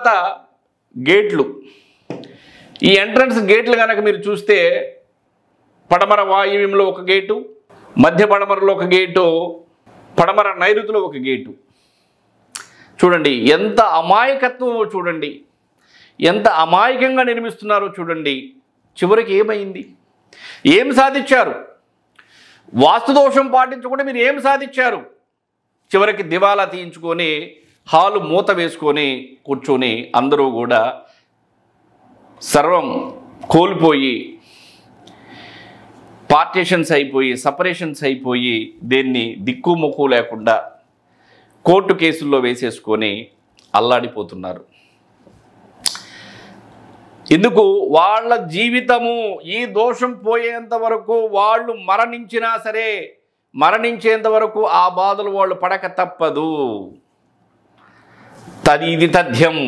తర్వాత గేట్లు. ఈ ఎంట్రన్స్ గేట్లు కనుక మీరు చూస్తే పడమర వాయువ్యంలో ఒక గేటు, మధ్య పడమరలో ఒక గేటు, పడమర నైరుతిలో ఒక గేటు. చూడండి ఎంత అమాయకత్వమో, చూడండి ఎంత అమాయకంగా నిర్మిస్తున్నారో చూడండి. చివరికి ఏమైంది? ఏం సాధించారు? వాస్తుదోషం పాటించకుండా మీరు ఏం సాధించారు? చివరికి దివాలా తీయించుకొని హాలు మూత వేసుకొని కూర్చొని అందరూ కూడా సర్వం కోల్పోయి, పార్టీషన్స్ అయిపోయి, సపరేషన్స్ అయిపోయి, దేన్ని దిక్కుముక్కు లేకుండా కోర్టు కేసుల్లో వేసేసుకొని అల్లాడిపోతున్నారు. ఎందుకు? వాళ్ళ జీవితము ఈ దోషం పోయేంత వరకు, వాళ్ళు మరణించినా సరే, మరణించేంత వరకు ఆ బాధలు వాళ్ళు పడక తప్పదు. తదిది తథ్యం.